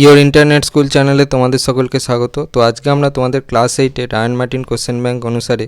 Your internet school চ্যানেলে তোমাদের সকলকে স্বাগত। তো আজকে আমরা তোমাদের ক্লাস 8-এ রায়ান মার্টিন কোশ্চেন ব্যাংক অনুসারে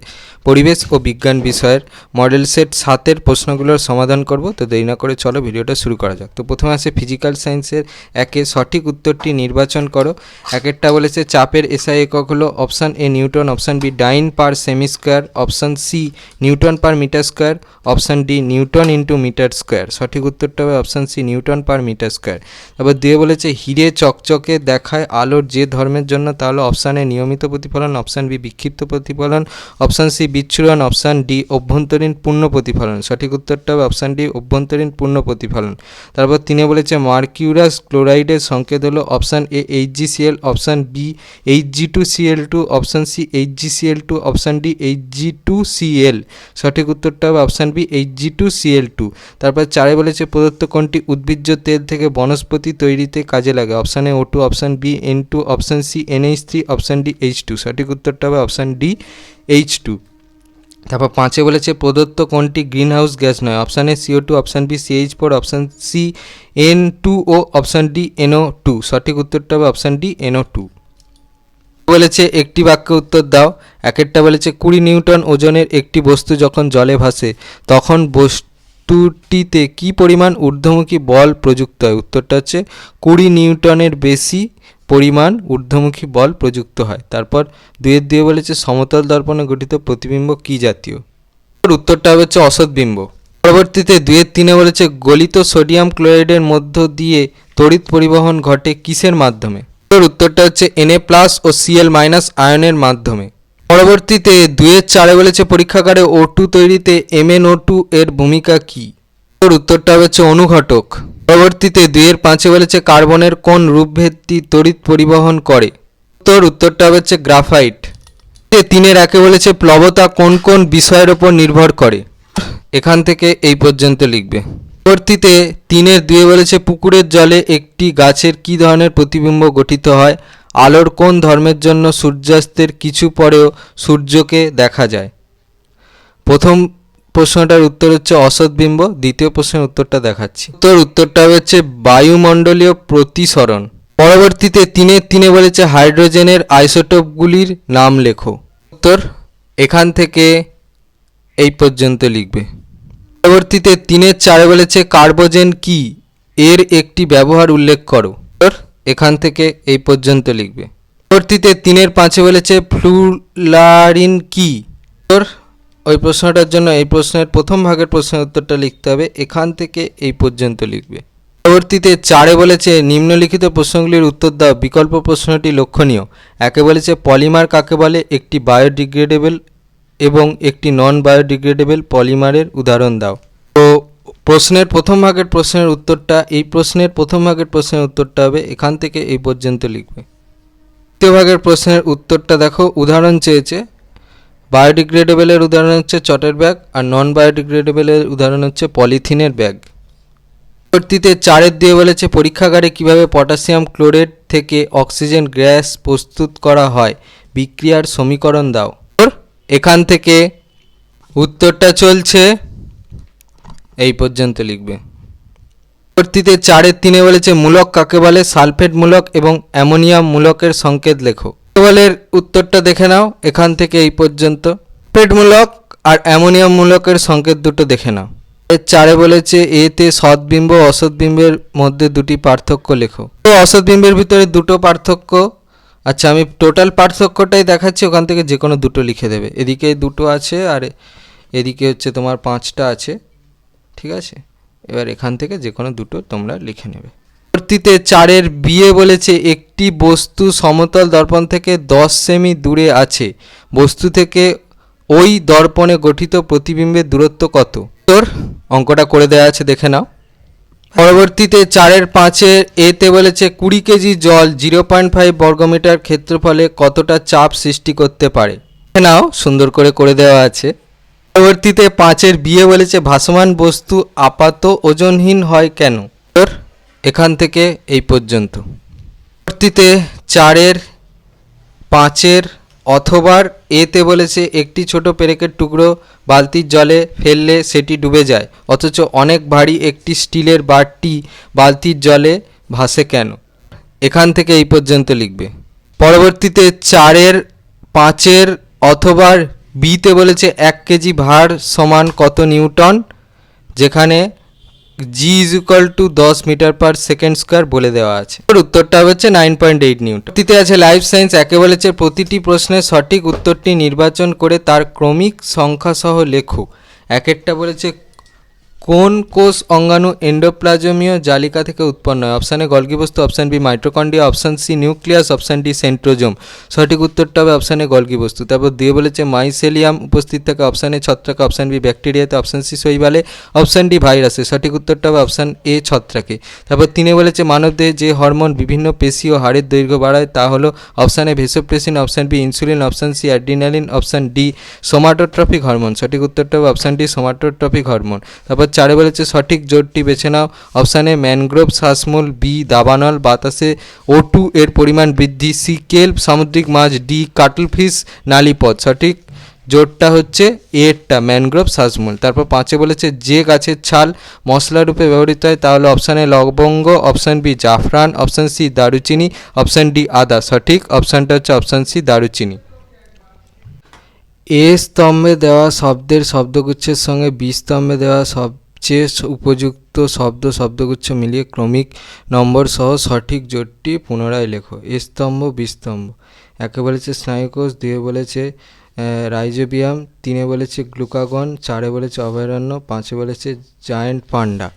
পরিবেশ ও বিজ্ঞান বিষয়ের মডেল সেট 7-এর প্রশ্নগুলোর সমাধান করব। তো দেরি না করে চলো ভিডিওটা শুরু করা যাক। তো প্রথমে আছে ফিজিক্যাল সায়েন্সের একে সঠিক উত্তরটি নির্বাচন করো। একেরটা বলেছে চাপের এসআই একক হলো option A newton, option B dyne per semi square, option C newton per metre square, option D newton into metre square. সঠিক উত্তরটা হবে option C newton per metre square. তারপর দিয়ে বলেছে হিরে চকচকে দেখায় আলোর যে ধর্মের জন্য তা হলো অপশান এ নিয়মিত প্রতিফলন, অপশান বি বিক্ষিপ্ত প্রতিফলন, অপশান সি বিচ্ছুরণ, অপশান ডি অভ্যন্তরীণ পূর্ণ প্রতিফলন। সঠিক উত্তরটা হবে অপশান ডি অভ্যন্তরীণ পূর্ণ প্রতিফলন। তারপর তিনি বলেছে মার্কিউরাস ক্লোরাইডের সংকেত হলো option A HgCl, option B Hg2Cl2, option C HgCl2, option D Hg2Cl। সঠিক উত্তরটা হবে অপশান বি Hg2Cl2। তারপর চারে বলেছে প্রদত্ত কোনটি উদ্ভিজ্জ তেল থেকে বনস্পতি তৈরিতে কাজে লাগে, option A O2, option B N2, option C NH3, option D H2। সঠিক উত্তরটা হবে অপশান ডি H2। তারপর পাঁচে বলেছে প্রদত্ত কোনটি গ্রিন হাউস গ্যাস নয়, option A CO2, option B CH4, option C N2O, option D NO2। সঠিক উত্তরটা হবে অপশান ডি NO2। বলেছে একটি বাক্যে উত্তর দাও। একেরটা বলেছে 20 নিউটন ওজনের একটি বস্তু যখন জলে ভাসে তখন বস্তুটিতে কি পরিমাণ ঊর্ধ্বমুখী বল প্রযুক্ত হয়। উত্তরটা হচ্ছে 20 নিউটনের বেশি পরিমাণ ঊর্ধ্বমুখী বল প্রযুক্ত হয়। তারপর দুয়ের দিয়ে বলেছে সমতল দর্পণে গঠিত প্রতিবিম্ব কি জাতীয়। উত্তরটা হবে হচ্ছে অসৎবিম্ব। পরবর্তীতে দুয়ের তিনে বলেছে গলিত সোডিয়াম ক্লোরাইডের মধ্য দিয়ে তড়িৎ পরিবহন ঘটে কিসের মাধ্যমে। উত্তরটা হচ্ছে Na+ ও Cl- আয়নের মাধ্যমে। পরবর্তীতে দুয়ের চারে বলেছে পরীক্ষাগারে O2 তৈরিতে MnO2 এর ভূমিকা কী। উত্তরটা হচ্ছে অনুঘটক। পরবর্তীতে দুয়ের পাঁচে বলেছে কার্বনের কোন রূপভেদটি তড়িৎ পরিবহন করে। উত্তরটা হচ্ছে গ্রাফাইট। তিনের একে বলেছে প্লবতা কোন কোন বিষয়ের ওপর নির্ভর করে। এখান থেকে এই পর্যন্ত লিখবে। পরবর্তীতে তিনের দুয়ে বলেছে পুকুরের জলে একটি গাছের কী ধরনের প্রতিবিম্ব গঠিত হয়। আলোর কোন ধর্মের জন্য সূর্যাস্তের কিছু পরেও সূর্যকে দেখা যায়। প্রথম প্রশ্নটার উত্তর হচ্ছে অসৎবিম্ব। দ্বিতীয় প্রশ্নের উত্তরটা দেখাচ্ছি। উত্তরটা হচ্ছে বায়ুমণ্ডলীয় প্রতিসরণ। পরবর্তীতে তিনে বলেছে হাইড্রোজেনের আইসোটোপগুলির নাম লেখো। উত্তর এখান থেকে এই পর্যন্ত লিখবে। পরবর্তীতে তিনের চারে বলেছে কার্বোজেন কি, এর একটি ব্যবহার উল্লেখ করো। এখান থেকে এই পর্যন্ত লিখবে। পরবর্তীতে তিনের পাঁচে বলেছে ফ্লুরারিন কি। ওই প্রশ্নটার জন্য এই প্রশ্নের প্রথম ভাগের প্রশ্নের উত্তরটা লিখতে হবে। এখান থেকে এই পর্যন্ত লিখবে। পরবর্তীতে চারে বলেছে নিম্নলিখিত প্রশ্নগুলির উত্তর দাও। বিকল্প প্রশ্নটি লক্ষণীয়। একে বলেছে পলিমার কাকে বলে, একটি বায়োডিগ্রেডেবল এবং একটি নন বায়োডিগ্রেডেবল পলিমারের উদাহরণ দাও। তো প্রশ্নের প্রথম ভাগের প্রশ্নের উত্তরটা এই প্রশ্নের প্রথম ভাগের প্রশ্নের উত্তরটা হবে এখান থেকে এই পর্যন্ত লিখবে। দ্বিতীয় ভাগের প্রশ্নের উত্তরটা দেখো, উদাহরণ চেয়েছে। বায়োডিগ্রেডেবলের উদাহরণ হচ্ছে চটের ব্যাগ, আর নন বায়োডিগ্রেডেবলের উদাহরণ হচ্ছে পলিথিনের ব্যাগ। পরবর্তীতে চারের দিয়ে বলেছে পরীক্ষাগারে কিভাবে পটাশিয়াম ক্লোরেট থেকে অক্সিজেন গ্যাস প্রস্তুত করা হয়, বিক্রিয়ার সমীকরণ দাও। এখান থেকে উত্তরটা চলছে এই পর্যন্ত লিখবে। পরবর্তীতে চারের তিনে বলেছে মূলক কাকে বলে, সালফেট মূলক এবং অ্যামোনিয়াম মূলকের সংকেত লেখো। বলের উত্তরটা দেখে নাও। এখান থেকে এই পর্যন্ত সালফেট মূলক আর অ্যামোনিয়াম মূলকের সংকেত দুটো দেখে নাও। এর চারে বলেছে এতে সৎবিম্ব অসৎবিম্বের মধ্যে দুটি পার্থক্য লেখো। তো অসৎবিম্বের ভিতরে দুটো পার্থক্য। আচ্ছা, আমি টোটাল পার্থক্যটাই দেখাচ্ছি, ওখান থেকে যে কোনো দুটো লিখে দেবে। এদিকে দুটো আছে আর এদিকে হচ্ছে তোমার 5টা আছে, ঠিক আছে। এবার এখান থেকে যে কোনো দুটো তোমরা লিখে নেবে। পরবর্তীতে চারের বিয়ে বলেছে একটি বস্তু সমতল দর্পণ থেকে 10 সেমি দূরে আছে, বস্তু থেকে ওই দর্পণে গঠিত প্রতিবিম্বের দূরত্ব কত। অঙ্কটা করে দেওয়া আছে, দেখে নাও। পরবর্তীতে চারের পাঁচের এতে বলেছে 20 কেজি জল 0.5 বর্গমিটার ক্ষেত্রফলে কতটা চাপ সৃষ্টি করতে পারে। দেখে নাও, সুন্দর করে দেওয়া আছে। পরবর্তীতে পাঁচের বিয়ে বলেছে ভাসমান বস্তু আপাত ওজনহীন হয় কেন। এখান থেকে এই পর্যন্ত। পরবর্তীতে চারের পাঁচের অথবার এতে বলেছে একটি ছোট পেরেকের টুকরো বালতির জলে ফেললে সেটি ডুবে যায়, অথচ অনেক ভারী একটি স্টিলের বারটি বালতির জলে ভাসে কেন। এখান থেকে এই পর্যন্ত লিখবে। পরবর্তীতে 4-এর 5-এর অথবা বিতে বলেছে 1 কেজি ভার সমান কত নিউটন, যেখানে G is equal to 10 metre per second square বলে দেওয়া আছে। উত্তরটা হচ্ছে 9.8 নিউটন। তৃতীয়তে আছে লাইফ সায়েন্স। একে বলেছে প্রতিটি প্রশ্নের সঠিক উত্তরটি নির্বাচন করে তার ক্রমিক সংখ্যা সহ লেখো। এক একটা বলেছে কোন কোষ অঙ্গাণু এন্ডোপ্লাজমীয় জালিকা থেকে উৎপন্ন হয়? অপশান এ গলগি বস্তু, option B mitochondria, option C nucleus, option D centrosome. সঠিক উত্তরটা হবে অপশান এ গলগি বস্তু। তারপর দিয়ে বলেছে মাইসেলিয়াম উপস্থিত থাকে অপশান এ ছত্রাকে, অপশান বি ব্যাকটেরিয়াতে, অপশান সি শৈবালে, অপশান ডি ভাইরাসে। সঠিক উত্তরটা হবে অপশান এ ছত্রাকে। তারপর তিনে বলেছে মানবদেহে যে হরমোন বিভিন্ন পেশি ও হাড়ের দৈর্ঘ্য বাড়ায় তা হলো option A vasopressin, option B insulin, option C adrenaline, option D somatotropic hormone. সঠিক উত্তরটা হবে অপশান ডি সোমাটোট্রপিক হরমোন। তারপর 4-এ বলেছে সঠিক জোটটি বেছে নাও। অপশান এ ম্যানগ্রোভ শ্বাসমূল, বি দাবানল বাতাসে O2 এর পরিমাণ বৃদ্ধি, সি কেল্প সামুদ্রিক মাছ, ডি কাটলফিশ নালীপথ। সঠিক জোটটা হচ্ছে এরটা ম্যানগ্রোভ শ্বাসমূল। তারপর 5-এ বলেছে যে গাছের ছাল মশলা রূপে ব্যবহৃত হয় তা হলো অপশান এ লবঙ্গ, অপশান বি জাফরান, অপশান সি দারুচিনি, অপশান ডি আদা। সঠিক অপশানটা হচ্ছে অপশান সি দারুচিনি। এ স্তম্ভে দেওয়া শব্দের শব্দগুচ্ছের সঙ্গে বি স্তম্ভে দেওয়া সবচেয়ে উপযুক্ত শব্দগুচ্ছ মিলিয়ে ক্রমিক নম্বর সহ সঠিক জোটটি পুনরায় লেখো। এ স্তম্ভ, বি স্তম্ভ। একে বলেছে স্নায়ুকোষ, দুয়ে বলেছে রাইজোবিয়াম, 3-এ বলেছে গ্লুকাগন, 4-এ বলেছে অভয়ারণ্য, 5-এ বলেছে জায়ান্ট পান্ডা।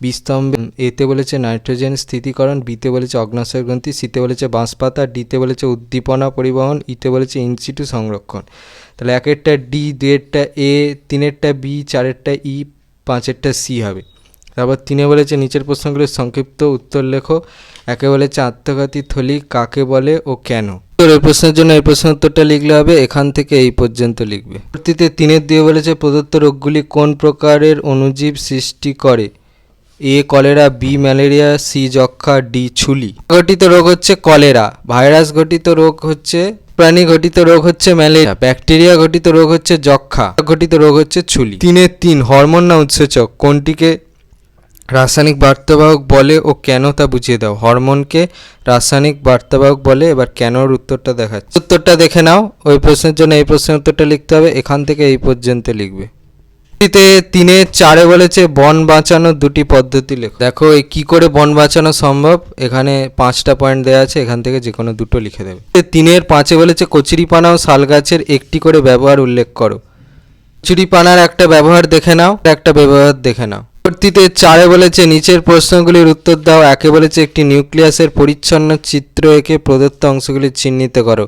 বি স্তম্ভে এতে বলেছে নাইট্রোজেন স্থিতিকরণ, বিতে বলেছে অগ্ন্যাশয় গ্রন্থি, সিতে বলেছে বাঁশপাতা, ডিতে বলেছে উদ্দীপনা পরিবহন, ইতে বলেছে ইনসিটু সংরক্ষণ। তাহলে 1-এরটা ডি, 2-এরটা এ, 3-এরটা বি, 4-এরটা ই, 5-এরটা সি হবে। তারপর 3-এ বলেছে নিচের প্রশ্নগুলির সংক্ষিপ্ত উত্তর লেখো। একে বলেছে আত্মঘাতী থলি কাকে বলে ও কেন? এই প্রশ্নের জন্য এই প্রশ্নের উত্তরটা লিখলে হবে এখান থেকে এই পর্যন্ত লিখবে। পরবর্তীতে 3-এর দিয়ে বলেছে প্রদত্ত রোগগুলি কোন প্রকারের অণুজীব সৃষ্টি করে? A cholera, B malaria, C যক্ষা, ডি ছুলি। ঘটিত রোগ হচ্ছে কলেরা, ভাইরাস ঘটিত রোগ হচ্ছে প্রাণী ঘটিত রোগ হচ্ছে ম্যালেরিয়া, ব্যাকটেরিয়া ঘটিত রোগ হচ্ছে যক্ষা, ঘটিত রোগ হচ্ছে ছুলি। 3-এর 3 হরমোন না উৎসেচক কোনটিকে রাসায়নিক বার্তাবাহক বলে ও কেন তা বুঝিয়ে দাও। হরমোনকে রাসায়নিক বার্তাবাহক বলে। এবার কেনর উত্তরটা দেখাচ্ছে। উত্তরটা দেখে নাও। ওই প্রশ্নের জন্য এই প্রশ্নের উত্তরটা লিখতে হবে, এখান থেকে এই পর্যন্ত লিখবে। 3-এ 4-এ বলেছে বন বাঁচানোর 2টি পদ্ধতি লেখো। দেখো এই কী করে বন বাঁচানো সম্ভব, এখানে 5টা পয়েন্ট দেওয়া আছে, এখান থেকে যে কোনো দুটো লিখে দেবে। 3-এর 5-এ বলেছে কচুরিপানা ও শাল গাছের একটি করে ব্যবহার উল্লেখ করো। কচুরিপানার একটা ব্যবহার দেখে নাও, একটা ব্যবহার দেখে নাও। পরবর্তীতে 4-এ বলেছে নিচের প্রশ্নগুলির উত্তর দাও। একে বলেছে একটি নিউক্লিয়াসের পরিচ্ছন্ন চিত্র এঁকে প্রদত্ত অংশগুলি চিহ্নিত করো।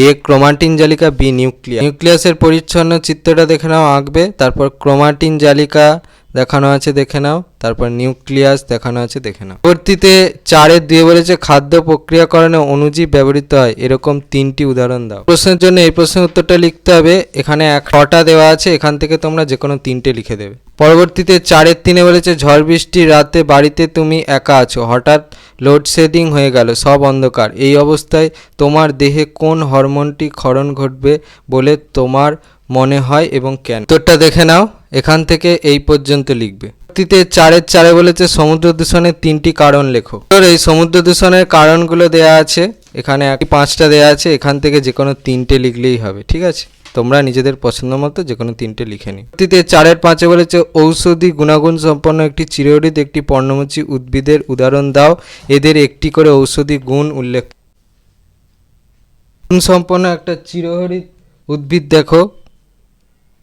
এ ক্রোমাটিন জালিকা, বি নিউক্লিয়াসের পরিচ্ছন্ন চিত্রটা দেখে নাও, আঁকবে। তারপর ক্রোমাটিন জালিকা দেখানো আছে দেখে নাও, তারপর নিউক্লিয়াস দেখানো আছে দেখে নাও। পরবর্তীতে 4-এর 2-এ বলেছে খাদ্য প্রক্রিয়াকরণে অণুজীব ব্যবহৃত হয় এরকম 3টি উদাহরণ দাও। প্রশ্নের জন্য এই প্রশ্নের উত্তরটা লিখতে হবে, এখানে 6টা দেওয়া আছে, এখান থেকে তোমরা যে কোনো 3টে লিখে দেবে। পরবর্তীতে 4-এর 3-এ বলেছে ঝড় বৃষ্টির রাতে বাড়িতে তুমি একা আছো, হঠাৎ লোডশেডিং হয়ে গেল, সব অন্ধকার। এই অবস্থায় তোমার দেহে কোন হরমোনটি ক্ষরণ ঘটবে বলে তোমার মনে হয় এবং কেন? উত্তরটা দেখে নাও, এখান থেকে এই পর্যন্ত লিখবে। পরবর্তীতে 4-এর 4-এ বলেছে সমুদ্র দূষণের 3টি কারণ লেখো। এই সমুদ্র দূষণের কারণগুলো দেয়া আছে, এখানে 5টা দেয়া আছে, এখান থেকে যে কোনো 3টে লিখলেই হবে, ঠিক আছে? তোমরা নিজেদের পছন্দ মতো যে কোনো 3টে লিখে নিও। পরবর্তীতে 4-এর 5-এ বলেছে ঔষধি গুণাগুণ সম্পন্ন একটি চিরহরিৎ একটি পর্ণমোচী উদ্ভিদের উদাহরণ দাও, এদের একটি করে ঔষধি গুণ উল্লেখ। গুণ সম্পন্ন একটা চিরহরিৎ উদ্ভিদ দেখো,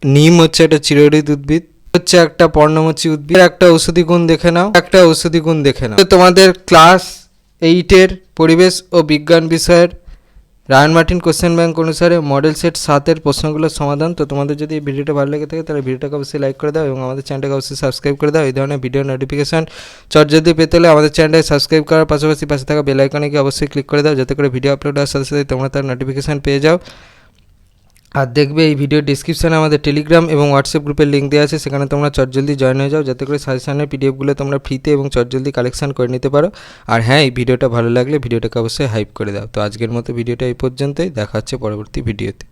নিম হচ্ছে একটা চিরহরিৎ উদ্ভিদ, হচ্ছে একটা পর্ণমোচী উদ্ভিদ। একটা ঔষধি গুণ দেখে নাও, একটা ঔষধি গুণ দেখে নাও। তোমাদের ক্লাস 8-এর পরিবেশ ও বিজ্ঞান বিষয়ের রায়ান মার্টিন কোশ্চেন ব্যাংক অনুসারে মডেল সেট 7-এর প্রশ্নগুলোর সমাধান। তো তোমাদের যদি এই ভিডিওটা ভালো লেগে থাকে তাহলে ভিডিওটাকে অবশ্যই লাইক করে দাও এবং আমাদের চ্যানেলটাকে অবশ্যই সাবস্ক্রাইব করে দাও। এই ধরনের ভিডিও নোটিফিকেশন যদি পেতে হলে আমাদের চ্যানেলটাকে সাবস্ক্রাইব করার পাশাপাশি পাশে থাকা বেল আইকনে গিয়ে অবশ্যই ক্লিক করে দাও, যাতে করে ভিডিও আপলোড হওয়ার সাথে সাথে তোমরা তার নোটিফিকেশান পেয়ে যাও। আর দেখবে এই ভিডিও ডিসক্রিপশানে আমাদের টেলিগ্রাম এবং হোয়াটসঅ্যাপ গ্রুপের লিঙ্ক দেওয়া আছে, সেখানে তোমরা চটজলদি জয়েন হয়ে যাও, যাতে করে সাজেশনের পিডিএফগুলো তোমরা ফ্রিতে এবং চটজলদি কালেকশন করে নিতে পারো। আর হ্যাঁ, এই ভিডিওটা ভালো লাগলে ভিডিওটাকে অবশ্যই হাইপ করে দাও। তো আজকের মতো ভিডিওটা এই পর্যন্তই, দেখা হচ্ছে পরবর্তী ভিডিওতে।